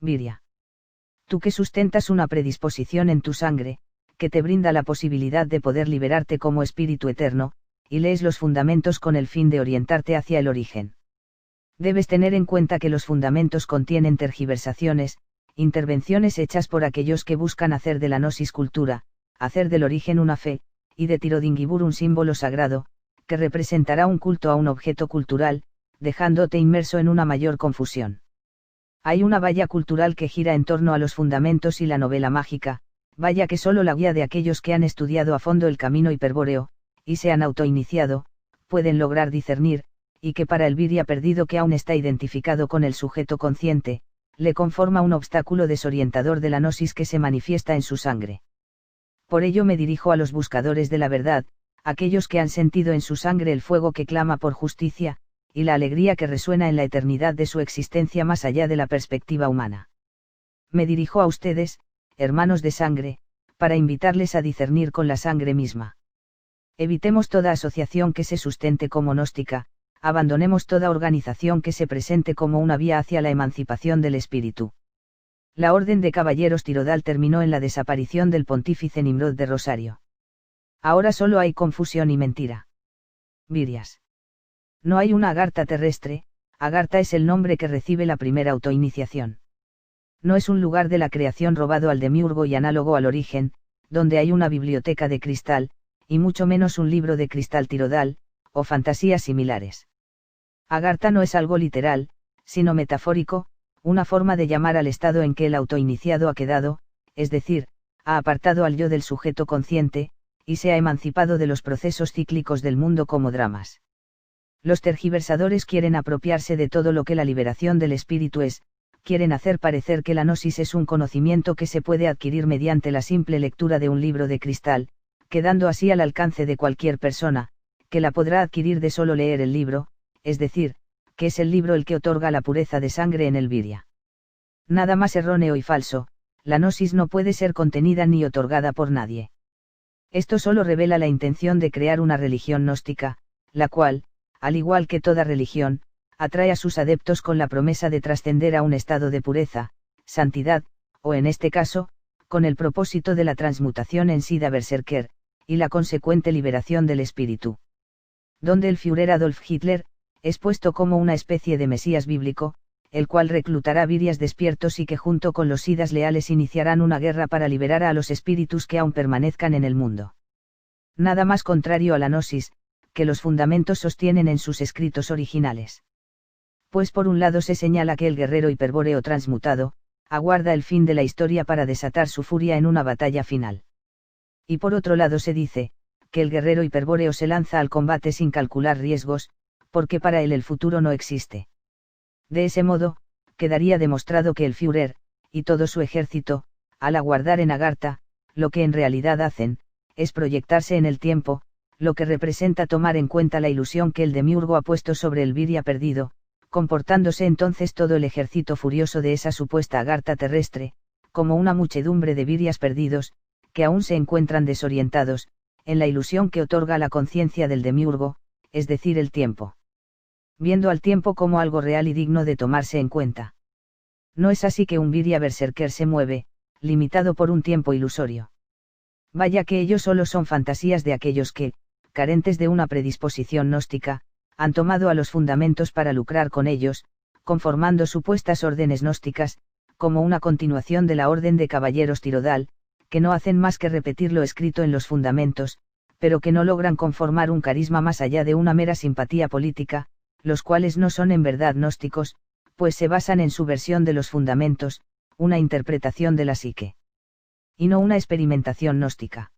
Virya. Tú que sustentas una predisposición en tu sangre, que te brinda la posibilidad de poder liberarte como espíritu eterno, y lees los fundamentos con el fin de orientarte hacia el origen. Debes tener en cuenta que los fundamentos contienen tergiversaciones, intervenciones hechas por aquellos que buscan hacer de la gnosis cultura, hacer del origen una fe, y de Tirodingibur un símbolo sagrado, que representará un culto a un objeto cultural, dejándote inmerso en una mayor confusión. Hay una valla cultural que gira en torno a los fundamentos y la novela mágica, valla que solo la guía de aquellos que han estudiado a fondo el camino hiperbóreo, y se han autoiniciado, pueden lograr discernir, y que para el virya perdido que aún está identificado con el sujeto consciente, le conforma un obstáculo desorientador de la gnosis que se manifiesta en su sangre. Por ello me dirijo a los buscadores de la verdad, aquellos que han sentido en su sangre el fuego que clama por justicia, y la alegría que resuena en la eternidad de su existencia más allá de la perspectiva humana. Me dirijo a ustedes, hermanos de sangre, para invitarles a discernir con la sangre misma. Evitemos toda asociación que se sustente como gnóstica, abandonemos toda organización que se presente como una vía hacia la emancipación del espíritu. La Orden de Caballeros Tirodal terminó en la desaparición del pontífice Nimrod de Rosario. Ahora solo hay confusión y mentira. Viryas. No hay una Agartha terrestre, Agartha es el nombre que recibe la primera autoiniciación. No es un lugar de la creación robado al demiurgo y análogo al origen, donde hay una biblioteca de cristal, y mucho menos un libro de cristal tirodal, o fantasías similares. Agartha no es algo literal, sino metafórico, una forma de llamar al estado en que el autoiniciado ha quedado, es decir, ha apartado al yo del sujeto consciente, y se ha emancipado de los procesos cíclicos del mundo como dramas. Los tergiversadores quieren apropiarse de todo lo que la liberación del espíritu es, quieren hacer parecer que la gnosis es un conocimiento que se puede adquirir mediante la simple lectura de un libro de cristal, quedando así al alcance de cualquier persona, que la podrá adquirir de solo leer el libro, es decir, que es el libro el que otorga la pureza de sangre en el virya. Nada más erróneo y falso, la gnosis no puede ser contenida ni otorgada por nadie. Esto solo revela la intención de crear una religión gnóstica, la cual, al igual que toda religión, atrae a sus adeptos con la promesa de trascender a un estado de pureza, santidad, o en este caso, con el propósito de la transmutación en Sida Berserker, y la consecuente liberación del espíritu. Donde el Führer Adolf Hitler, es puesto como una especie de mesías bíblico, el cual reclutará viryas despiertos y que junto con los sidas leales iniciarán una guerra para liberar a los espíritus que aún permanezcan en el mundo. Nada más contrario a la gnosis, que los fundamentos sostienen en sus escritos originales. Pues por un lado se señala que el guerrero hiperbóreo transmutado, aguarda el fin de la historia para desatar su furia en una batalla final. Y por otro lado se dice, que el guerrero hiperbóreo se lanza al combate sin calcular riesgos, porque para él el futuro no existe. De ese modo, quedaría demostrado que el Führer, y todo su ejército, al aguardar en Agartha, lo que en realidad hacen, es proyectarse en el tiempo, lo que representa tomar en cuenta la ilusión que el demiurgo ha puesto sobre el virya perdido, comportándose entonces todo el ejército furioso de esa supuesta Agartha terrestre, como una muchedumbre de viryas perdidos, que aún se encuentran desorientados, en la ilusión que otorga la conciencia del demiurgo, es decir, el tiempo. Viendo al tiempo como algo real y digno de tomarse en cuenta. No es así que un virya berserker se mueve, limitado por un tiempo ilusorio. Vaya que ellos solo son fantasías de aquellos que, carentes de una predisposición gnóstica, han tomado a los fundamentos para lucrar con ellos, conformando supuestas órdenes gnósticas, como una continuación de la Orden de Caballeros Tirodal, que no hacen más que repetir lo escrito en los fundamentos, pero que no logran conformar un carisma más allá de una mera simpatía política, los cuales no son en verdad gnósticos, pues se basan en su versión de los fundamentos, una interpretación de la psique. Y no una experimentación gnóstica.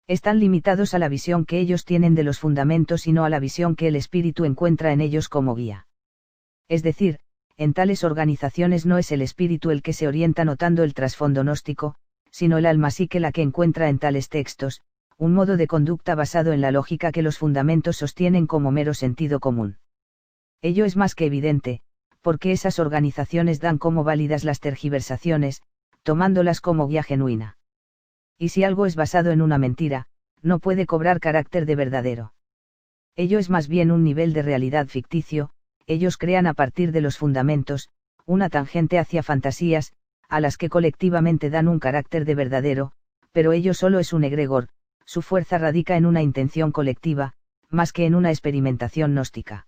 Están limitados a la visión que ellos tienen de los fundamentos y no a la visión que el espíritu encuentra en ellos como guía. Es decir, en tales organizaciones no es el espíritu el que se orienta notando el trasfondo gnóstico, sino el alma psique la que encuentra en tales textos, un modo de conducta basado en la lógica que los fundamentos sostienen como mero sentido común. Ello es más que evidente, porque esas organizaciones dan como válidas las tergiversaciones, tomándolas como guía genuina. Y si algo es basado en una mentira, no puede cobrar carácter de verdadero. Ello es más bien un nivel de realidad ficticio, ellos crean a partir de los fundamentos, una tangente hacia fantasías, a las que colectivamente dan un carácter de verdadero, pero ello solo es un egregor, su fuerza radica en una intención colectiva, más que en una experimentación gnóstica.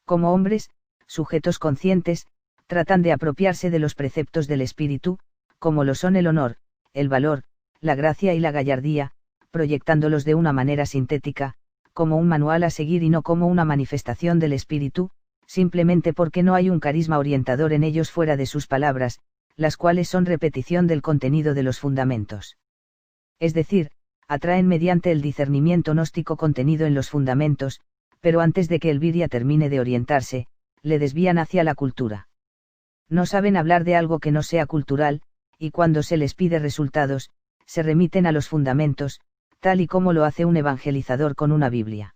Como hombres, sujetos conscientes, tratan de apropiarse de los preceptos del espíritu, como lo son el honor, el valor, la gracia y la gallardía, proyectándolos de una manera sintética, como un manual a seguir y no como una manifestación del espíritu, simplemente porque no hay un carisma orientador en ellos fuera de sus palabras, las cuales son repetición del contenido de los fundamentos. Es decir, atraen mediante el discernimiento gnóstico contenido en los fundamentos, pero antes de que el viria termine de orientarse, le desvían hacia la cultura. No saben hablar de algo que no sea cultural, y cuando se les pide resultados, se remiten a los fundamentos, tal y como lo hace un evangelizador con una Biblia.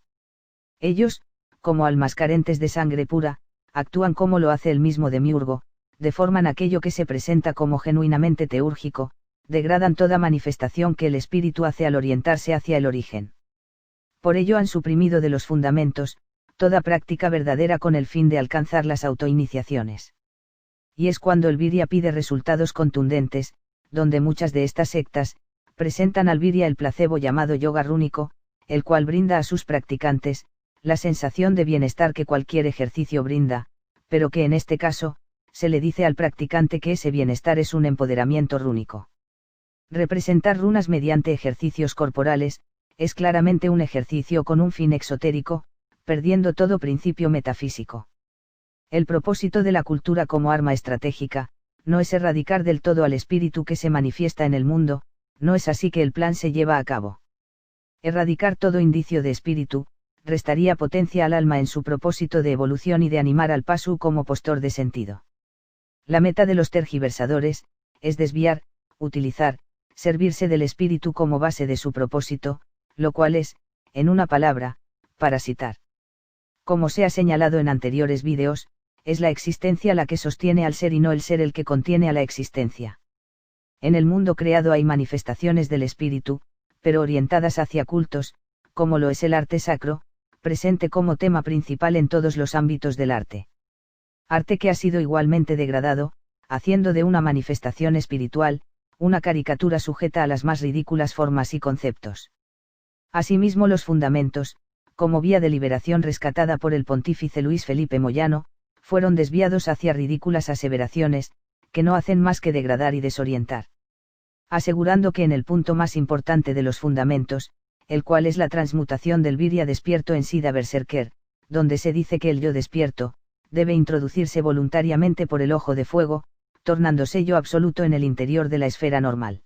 Ellos, como almas carentes de sangre pura, actúan como lo hace el mismo Demiurgo, deforman aquello que se presenta como genuinamente teúrgico, degradan toda manifestación que el espíritu hace al orientarse hacia el origen. Por ello han suprimido de los fundamentos, toda práctica verdadera con el fin de alcanzar las autoiniciaciones. Y es cuando el viria pide resultados contundentes, donde muchas de estas sectas, presentan al viria el placebo llamado yoga rúnico, el cual brinda a sus practicantes, la sensación de bienestar que cualquier ejercicio brinda, pero que en este caso, se le dice al practicante que ese bienestar es un empoderamiento rúnico. Representar runas mediante ejercicios corporales, es claramente un ejercicio con un fin exotérico, perdiendo todo principio metafísico. El propósito de la cultura como arma estratégica, no es erradicar del todo al espíritu que se manifiesta en el mundo, no es así que el plan se lleva a cabo. Erradicar todo indicio de espíritu, restaría potencia al alma en su propósito de evolución y de animar al paso como postor de sentido. La meta de los tergiversadores, es desviar, utilizar, servirse del espíritu como base de su propósito, lo cual es, en una palabra, parasitar. Como se ha señalado en anteriores vídeos, es la existencia la que sostiene al ser y no el ser el que contiene a la existencia. En el mundo creado hay manifestaciones del espíritu, pero orientadas hacia cultos, como lo es el arte sacro, presente como tema principal en todos los ámbitos del arte. Arte que ha sido igualmente degradado, haciendo de una manifestación espiritual, una caricatura sujeta a las más ridículas formas y conceptos. Asimismo los fundamentos, como vía de liberación rescatada por el pontífice Luis Felipe Moyano, fueron desviados hacia ridículas aseveraciones, que no hacen más que degradar y desorientar. Asegurando que en el punto más importante de los fundamentos, el cual es la transmutación del viria despierto en sida berserker, donde se dice que el yo despierto, debe introducirse voluntariamente por el ojo de fuego, tornándose yo absoluto en el interior de la esfera normal.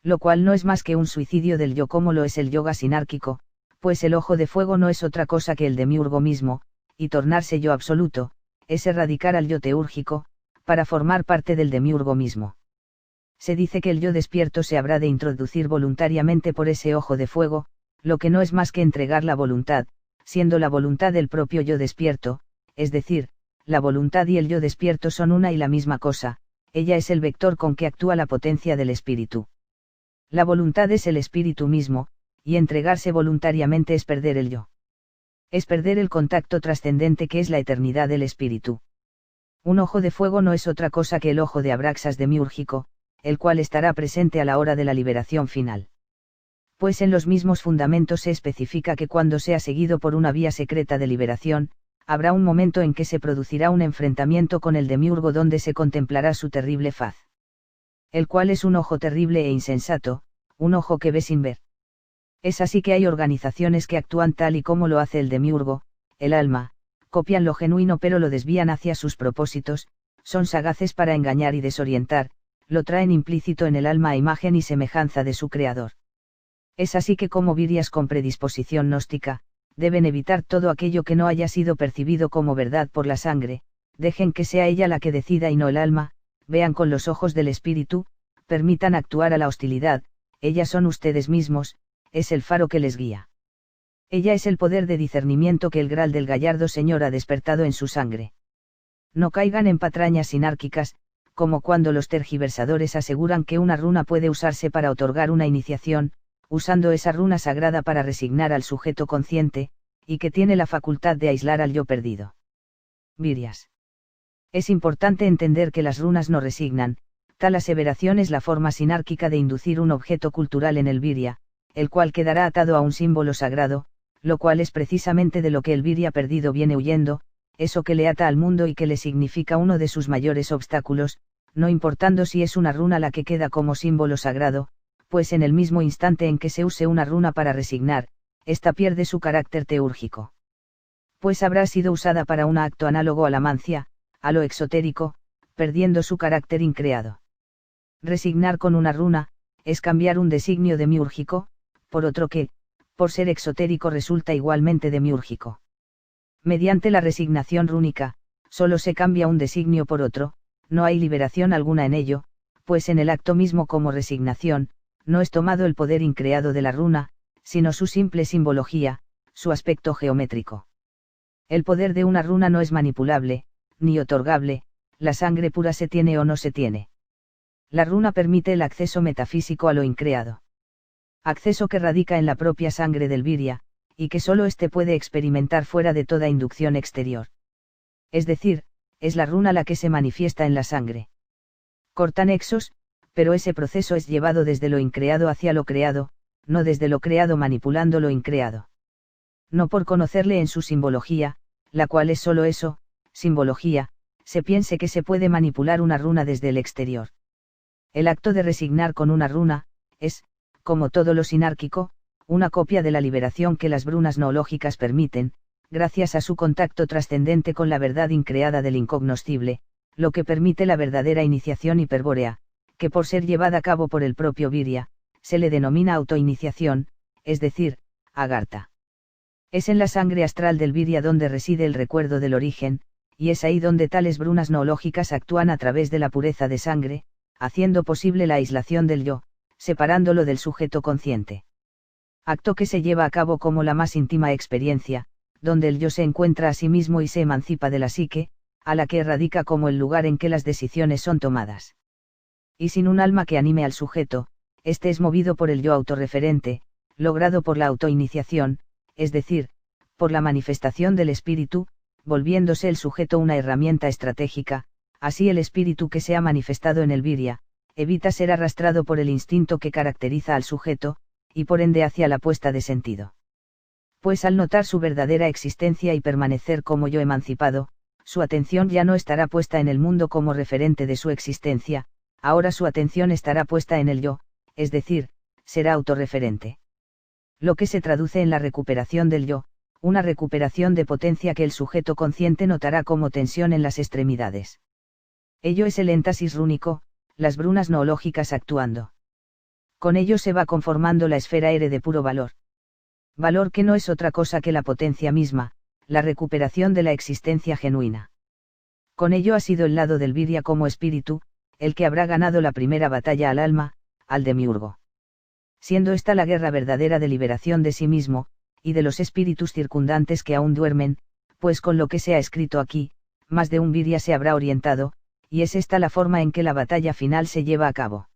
Lo cual no es más que un suicidio del yo como lo es el yoga sinárquico, pues el ojo de fuego no es otra cosa que el demiurgo mismo, y tornarse yo absoluto, es erradicar al yo teúrgico, para formar parte del demiurgo mismo. Se dice que el yo despierto se habrá de introducir voluntariamente por ese ojo de fuego, lo que no es más que entregar la voluntad, siendo la voluntad del propio yo despierto, es decir, la voluntad y el yo despierto son una y la misma cosa, ella es el vector con que actúa la potencia del espíritu. La voluntad es el espíritu mismo, y entregarse voluntariamente es perder el yo. Es perder el contacto trascendente que es la eternidad del espíritu. Un ojo de fuego no es otra cosa que el ojo de Abraxas demiúrgico, el cual estará presente a la hora de la liberación final. Pues en los mismos fundamentos se especifica que cuando sea seguido por una vía secreta de liberación, habrá un momento en que se producirá un enfrentamiento con el demiurgo donde se contemplará su terrible faz. El cual es un ojo terrible e insensato, un ojo que ve sin ver. Es así que hay organizaciones que actúan tal y como lo hace el demiurgo, el alma, copian lo genuino pero lo desvían hacia sus propósitos, son sagaces para engañar y desorientar, lo traen implícito en el alma a imagen y semejanza de su creador. Es así que como virias con predisposición gnóstica, deben evitar todo aquello que no haya sido percibido como verdad por la sangre, dejen que sea ella la que decida y no el alma, vean con los ojos del espíritu, permitan actuar a la hostilidad, ellas son ustedes mismos, es el faro que les guía. Ella es el poder de discernimiento que el Graal del gallardo Señor ha despertado en su sangre. No caigan en patrañas sinárquicas, como cuando los tergiversadores aseguran que una runa puede usarse para otorgar una iniciación, usando esa runa sagrada para resignar al sujeto consciente, y que tiene la facultad de aislar al yo perdido. Virias. Es importante entender que las runas no resignan. Tal aseveración es la forma sinárquica de inducir un objeto cultural en el Virya, el cual quedará atado a un símbolo sagrado, lo cual es precisamente de lo que el Virya perdido viene huyendo, eso que le ata al mundo y que le significa uno de sus mayores obstáculos, no importando si es una runa la que queda como símbolo sagrado, pues en el mismo instante en que se use una runa para resignar, ésta pierde su carácter teúrgico. Pues habrá sido usada para un acto análogo a la mancia, a lo exotérico, perdiendo su carácter increado. Resignar con una runa, es cambiar un designio demiúrgico, por otro que, por ser exotérico resulta igualmente demiúrgico. Mediante la resignación rúnica, solo se cambia un designio por otro, no hay liberación alguna en ello, pues en el acto mismo como resignación, no es tomado el poder increado de la runa, sino su simple simbología, su aspecto geométrico. El poder de una runa no es manipulable, ni otorgable, la sangre pura se tiene o no se tiene. La runa permite el acceso metafísico a lo increado. Acceso que radica en la propia sangre del Virya, y que solo éste puede experimentar fuera de toda inducción exterior. Es decir, es la runa la que se manifiesta en la sangre. Corta nexos, pero ese proceso es llevado desde lo increado hacia lo creado, no desde lo creado manipulando lo increado. No por conocerle en su simbología, la cual es solo eso, simbología, se piense que se puede manipular una runa desde el exterior. El acto de resignar con una runa, es, como todo lo sinárquico, una copia de la liberación que las brunas noológicas permiten, gracias a su contacto trascendente con la verdad increada del incognoscible, lo que permite la verdadera iniciación hiperbórea, que por ser llevada a cabo por el propio Virya, se le denomina autoiniciación, es decir, agartha. Es en la sangre astral del Virya donde reside el recuerdo del origen, y es ahí donde tales brunas noológicas actúan a través de la pureza de sangre, haciendo posible la aislación del yo, separándolo del sujeto consciente. Acto que se lleva a cabo como la más íntima experiencia, donde el yo se encuentra a sí mismo y se emancipa de la psique, a la que radica como el lugar en que las decisiones son tomadas. Y sin un alma que anime al sujeto, este es movido por el yo autorreferente, logrado por la autoiniciación, es decir, por la manifestación del espíritu, volviéndose el sujeto una herramienta estratégica. Así el espíritu que se ha manifestado en el Virya, evita ser arrastrado por el instinto que caracteriza al sujeto, y por ende hacia la puesta de sentido. Pues al notar su verdadera existencia y permanecer como yo emancipado, su atención ya no estará puesta en el mundo como referente de su existencia, ahora su atención estará puesta en el yo, es decir, será autorreferente. Lo que se traduce en la recuperación del yo, una recuperación de potencia que el sujeto consciente notará como tensión en las extremidades. Ello es el énfasis rúnico, las brunas noológicas actuando. Con ello se va conformando la esfera ere de puro valor. Valor que no es otra cosa que la potencia misma, la recuperación de la existencia genuina. Con ello ha sido el lado del Virya como espíritu, el que habrá ganado la primera batalla al alma, al demiurgo. Siendo esta la guerra verdadera de liberación de sí mismo, y de los espíritus circundantes que aún duermen, pues con lo que se ha escrito aquí, más de un Virya se habrá orientado, y es esta la forma en que la batalla final se lleva a cabo.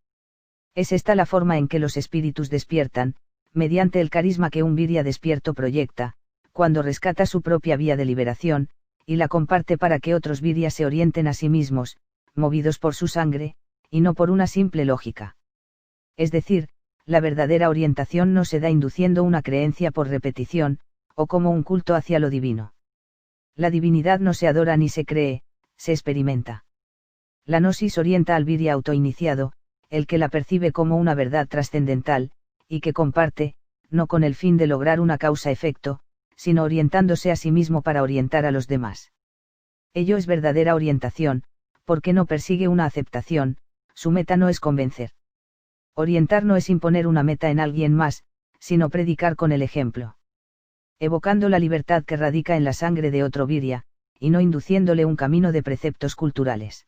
Es esta la forma en que los espíritus despiertan, mediante el carisma que un Virya despierto proyecta, cuando rescata su propia vía de liberación, y la comparte para que otros Viryas se orienten a sí mismos, movidos por su sangre, y no por una simple lógica. Es decir, la verdadera orientación no se da induciendo una creencia por repetición, o como un culto hacia lo divino. La divinidad no se adora ni se cree, se experimenta. La gnosis orienta al Virya autoiniciado, el que la percibe como una verdad trascendental, y que comparte, no con el fin de lograr una causa-efecto, sino orientándose a sí mismo para orientar a los demás. Ello es verdadera orientación, porque no persigue una aceptación, su meta no es convencer. Orientar no es imponer una meta en alguien más, sino predicar con el ejemplo. Evocando la libertad que radica en la sangre de otro Virya, y no induciéndole un camino de preceptos culturales.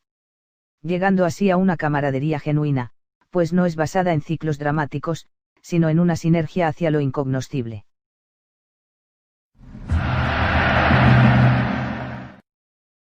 Llegando así a una camaradería genuina, pues no es basada en ciclos dramáticos, sino en una sinergia hacia lo incognoscible.